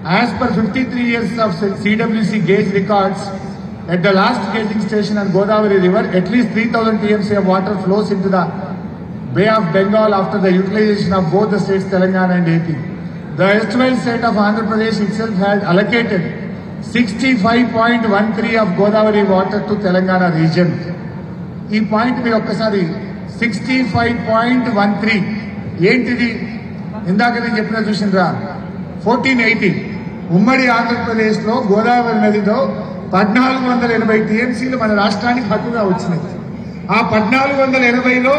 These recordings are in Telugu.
As per 53 years of CWC gauge records, at the last gauging station on Godavari River, at least 3,000 TMC of water flows into the Bay of Bengal after the utilization of both the states Telangana and AP. The erstwhile state of Andhra Pradesh itself had allocated 65.13 of Godavari water to Telangana region. ఈ పాయింట్ మీరు ఒక్కసారి 65.13 ఏంటిది? ఇందాక నేను చెప్పిన చూసినరా 1480 ఉమ్మడి ఆంధ్రప్రదేశ్లో గోదావరి నదిలో 1480 టీఎంసీలు మన రాష్ట్రానికి హక్కుగా వచ్చినాయి. ఆ 1480లో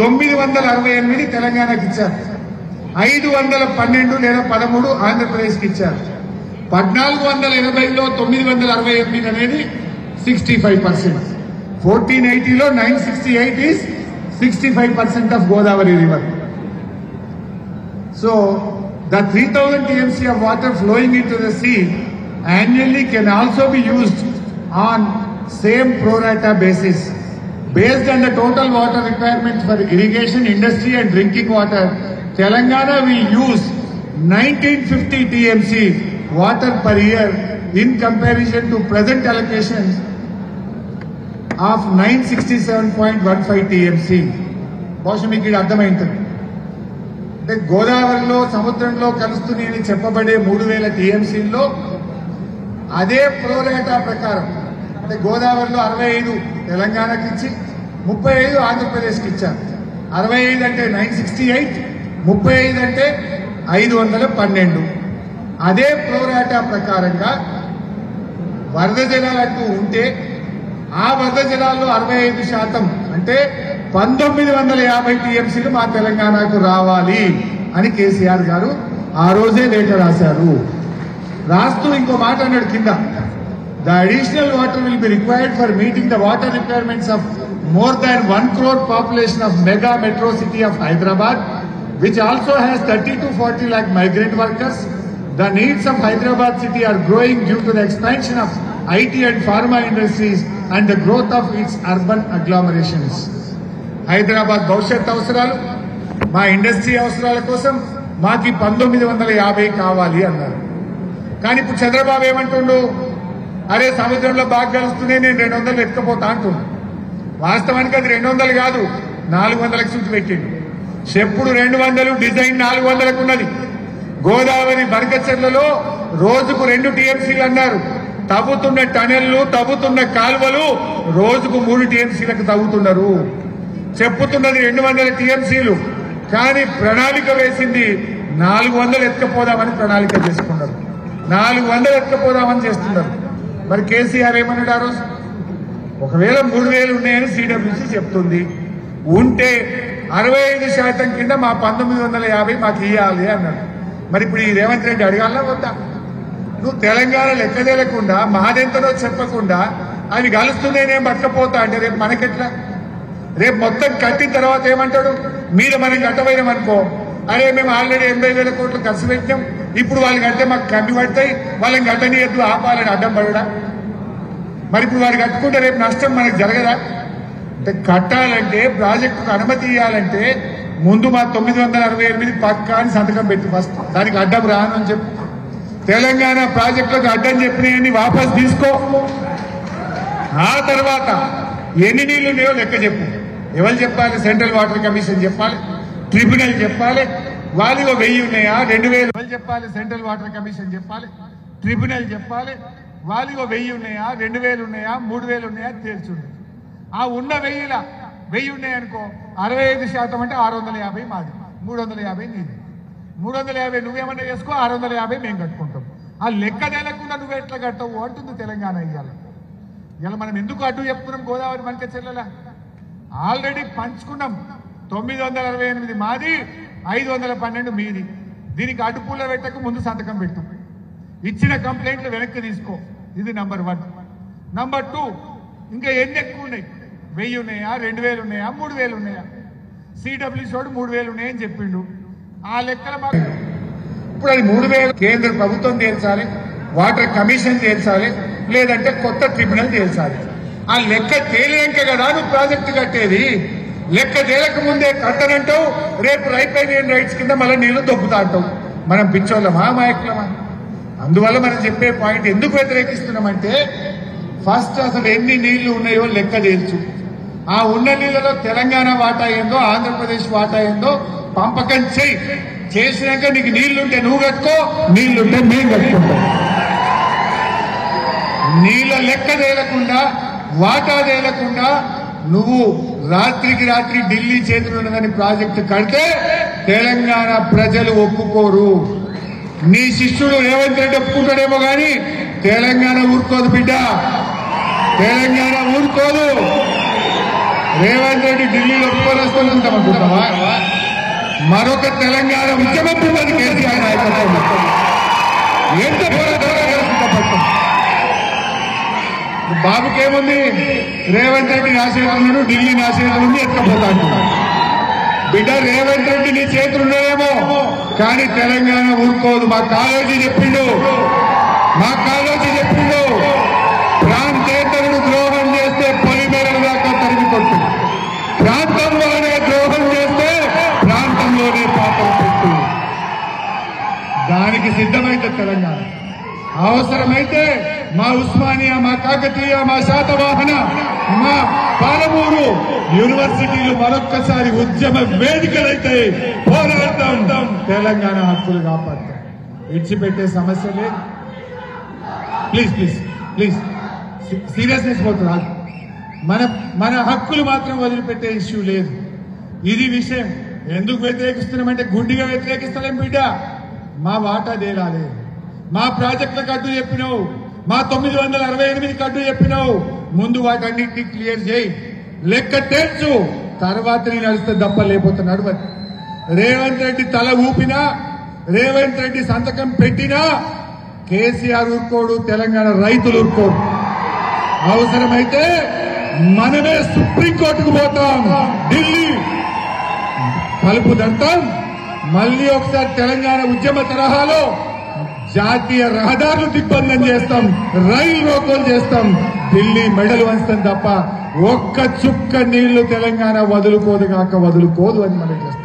968 తెలంగాణకి ఇచ్చారు, 512 లేదా 13 ఆంధ్రప్రదేశ్కి ఇచ్చారు. 1480లో 968 అనేది 65%. 1480లో 968 is 65% of Godavari river. So the 3,000 TMC of water flowing into the sea annually can also be used on same pro rata basis. Based on the total water requirements for irrigation, industry and drinking water, Telangana will use 1950 TMC water per year in comparison to present allocations of 967.15 TMC. బహుశా మీకు ఇది అర్థమైంటుంది. అంటే గోదావరిలో సముద్రంలో కలుస్తుంది అని చెప్పబడే 3000 TMCల్లో అదే ప్రోరేటా ప్రకారం అంటే గోదావరిలో 65 తెలంగాణకి ఇచ్చి 35 ఆంధ్రప్రదేశ్కి ఇచ్చారు. 65 అంటే 968, 35 అంటే 512. అదే ప్రోరేటా ప్రకారంగా వరద జలాలంటూ ఉంటే ఆ వరద జలాల్లో 65% అంటే 1950 టీఎంసీలు మా తెలంగాణకు రావాలి అని కేసీఆర్ గారు ఆ రోజే లేఖ రాశారు. రాస్తూ ఇంకో మాట అన్నాడు కింద, the additional water will be required for meeting the water requirements of more than 1 crore population of mega metro city of Hyderabad, which also has 30 to 40 lakh migrant workers. The needs of Hyderabad city are growing due to the expansion of IT and pharma industries and the growth of its urban agglomerations. Hyderabad భవిష్యత్ అవసరాలు, మా ఇండస్ట్రీ అవసరాల కోసం మాకు 1950 కావాలి అన్నారు. కానీ ఇప్పుడు చంద్రబాబు ఏమంటుండు, అరే సముద్రంలో బాగా కలుస్తూనే నేను 200 ఎత్తుకపోతా అంటుండు. వాస్తవానికి అది 200 కాదు, 400కి సూచి పెట్టిండు. చెప్పుడు 200, డిజైన్ 400కు ఉన్నది. గోదావరి బనకచెర్లలో రోజుకు 2 టీఎంసీలు అన్నారు. తవ్వుతున్న టనెళ్లు, తవ్వుతున్న కాలువలు రోజుకు 3 టీఎంసీలకు తవ్వుతున్నారు. చెప్పుతున్నది 200 టీఎంసీలు, కానీ ప్రణాళిక వేసింది 400 ఎత్తుకపోదామని ప్రణాళిక చేసుకున్నారు. 400 ఎత్తుకపోదామని చేస్తున్నారు. మరి కేసీఆర్ ఏమన్నాడు ఆ రోజు? ఒకవేళ 3000 ఉన్నాయని సిడబ్ల్యూసీ చెప్తుంది, ఉంటే 65% కింద మా 1950 మాకు ఇవ్వాలి అన్నాడు. మరి ఇప్పుడు ఈ రేవంత్ రెడ్డి అడగాలా వద్దా? నువ్వు తెలంగాణ లెక్క తెలియకుండా మాదెంతనో చెప్పకుండా అవి కలుస్తున్నాయనే పట్టకపోతా అంటే రేపు మనకెట్లా? రేపు మొత్తం కట్టిన తర్వాత ఏమంటాడు, మీరు మనం కట్టబోయినామనుకో, అరే మేము ఆల్రెడీ 80,000 కోట్లు ఖర్చు పెట్టినాం, ఇప్పుడు వాళ్ళు కడితే మాకు కమ్మి పడతాయి, వాళ్ళని కట్టనీయద్దు ఆపాలని అడ్డం పడడా? మరి ఇప్పుడు వారు కట్టుకుంటే రేపు నష్టం మనకు జరగదా? అంటే కట్టాలంటే ప్రాజెక్టుకు అనుమతి ఇవ్వాలంటే ముందు మా 968 పక్కా అని సంతకం పెట్టి ఫస్ట్ దానికి అడ్డం రాను అని చెప్పు. తెలంగాణ ప్రాజెక్టులకు అడ్డం చెప్పినవన్నీ వాపస్ తీసుకో. ఆ తర్వాత ఎన్ని నీళ్లు ఉన్నాయో లెక్క చెప్పు. ఎవరు చెప్పాలి? సెంట్రల్ వాటర్ కమిషన్ చెప్పాలి, ట్రిబ్యునల్ చెప్పాలి. వాళ్ళు 1000 ఉన్నాయా 2000? ఎవరు చెప్పాలి? సెంట్రల్ వాటర్ కమిషన్ చెప్పాలి, ట్రిబ్యునల్ చెప్పాలి. వాళ్ళు 1000 ఉన్నాయా 2000 ఉన్నాయా 3000 ఉన్నాయా తేల్చుంది. ఆ ఉన్న 1000 ఉన్నాయనుకో, 65% అంటే 650 మాది, 350 నీది. 350 నువ్వేమన్నా చేసుకో, 650 మేము కట్టుకుంటాం. ఆ లెక్క తేలకుండా నువ్వు ఎట్లా కట్టవు అంటుంది తెలంగాణ. ఇలా మనం ఎందుకు అడ్డు చెప్తున్నాం? గోదావరి బనకచెర్ల ఆల్రెడీ పంచుకున్నాం. 968 మాది, 512 మీది. దీనికి అడ్డుపుల్ల పెట్టకు, ముందు సంతకం పెట్టు. ఇచ్చిన కంప్లైంట్లు వెనక్కి తీసుకో. ఇది నంబర్ 1. నంబర్ 2, ఇంకా ఎన్ని ఎక్కువ ఉన్నాయి? 1000 ఉన్నాయా 2000 ఉన్నాయా 3000 ఉన్నాయా? సిడబ్ల్యూసీ వాడు 3000 ఉన్నాయని చెప్పిండు. ఆ లెక్కల మాకు ఇప్పుడు అది 3000 కేంద్ర ప్రభుత్వం తేల్చాలి, వాటర్ కమిషన్ తేల్చాలి, లేదంటే కొత్త ట్రిబ్యునల్ తేల్చాలి. ఆ లెక్క తేలినాక కదా నువ్వు ప్రాజెక్టు కట్టేది. లెక్క తేలక ముందే కట్టనంటావు, రేపు రైపైన రైట్స్ కింద మళ్ళీ నీళ్లు దొబ్బుతా అంటావు. మనం పిచ్చోళ్ళమా మాయకులమా? అందువల్ల మనం చెప్పే పాయింట్ ఎందుకు వ్యతిరేకిస్తున్నామంటే ఫస్ట్ అసలు ఎన్ని నీళ్లు ఉన్నాయో లెక్క తేల్చు. ఆ ఉన్న నీళ్లలో తెలంగాణ వాటా ఏందో ఆంధ్రప్రదేశ్ వాటా ఏందో పంపకం చెయ్యి. చేసినాక నీకు నీళ్లుంటే నువ్వు కట్టుకో, నీళ్లుంటే మేము కట్టుకుంటాం. నీళ్ల లెక్క తేలకుండా వాటా తేలకుండా నువ్వు రాత్రికి రాత్రి ఢిల్లీ చేతులు ఉన్నదని ప్రాజెక్టు కడితే తెలంగాణ ప్రజలు ఒప్పుకోరు. నీ శిష్యుడు రేవంత్ రెడ్డి ఒప్పుకుంటాడేమో గాని తెలంగాణ ఊరుకోదు బిడ్డ, తెలంగాణ ఊరుకోదు. రేవంత్ రెడ్డి ఢిల్లీలో ఒప్పుకొని వస్తుంటామనుకుంటావా? మరొక తెలంగాణ ఉద్యమం ఉన్నది కేసీఆర్ నాయకత్వం. ఎంత పోరాటం బాబుకేముంది? రేవంత్ రెడ్డి నాశేతున్నాడు, ఢిల్లీ నాశేతులు ఉంది, ఎత్తుకపోతా అంటున్నాడు. బిడ్డ రేవంత్ రెడ్డి నీ చేతులున్నాయేమో కానీ తెలంగాణ ఊరుకోదు. మా కాలేజీ చెప్పిండు, మా కాలేజీ చెప్పిండు ప్రాంతేతరుడు ద్రోహం చేస్తే పొలిమేరల దాకా తరిమి కొట్టు, ప్రాంతంలోనే ద్రోహం చేస్తే ప్రాంతంలోనే పాపం పెట్టు. దానికి సిద్ధమైతే తెలంగాణ అవసరమైతే మా ఉస్మానియా, మా కాకతీయ, మా శాతవాహన, మా పాలమూరు యూనివర్సిటీలు మరొక్కసారి ఉద్యమ వేదికలైతే పోరాడతాం, తెలంగాణ హక్కులు కాపాడతాం. విడిచిపెట్టే సమస్య లేదు. ప్లీజ్ ప్లీజ్ ప్లీజ్ సీరియస్నెస్ పోతుంది. మన హక్కులు మాత్రం వదిలిపెట్టే ఇష్యూ లేదు. ఇది విషయం. ఎందుకు వ్యతిరేకిస్తున్నామంటే గుడ్డిగా వ్యతిరేకిస్తలేం బిడ్డ. మా వాటా తేలాలి. మా ప్రాజెక్టులకు అడ్డు చెప్పినావు, మా 968 అడ్డు చెప్పినావు. ముందు వాటన్నింటినీ క్లియర్ చేయి, లెక్క తేల్చు, తర్వాత నేను నడిస్తే దప్ప లేకపోతే నడవదు. రేవంత్ రెడ్డి తల ఊపినా, రేవంత్ రెడ్డి సంతకం పెట్టినా కేసీఆర్ ఊరుకోడు, తెలంగాణ రైతులు ఊరుకోడు. అవసరమైతే మనమే సుప్రీంకోర్టుకు పోతాం, ఢిల్లీ తలుపు దంతాం. మళ్ళీ ఒకసారి తెలంగాణ ఉద్యమ తరహాలో జాతీయ రహదారులు దిగ్బంధం చేస్తాం, రైలు రోకోలు చేస్తాం, ఢిల్లీ మెడలు వంచుతాం తప్ప ఒక్క చుక్క నీళ్లు తెలంగాణ వదులుకోదు కాక వదులుకోదు అని మనం చేస్తాం.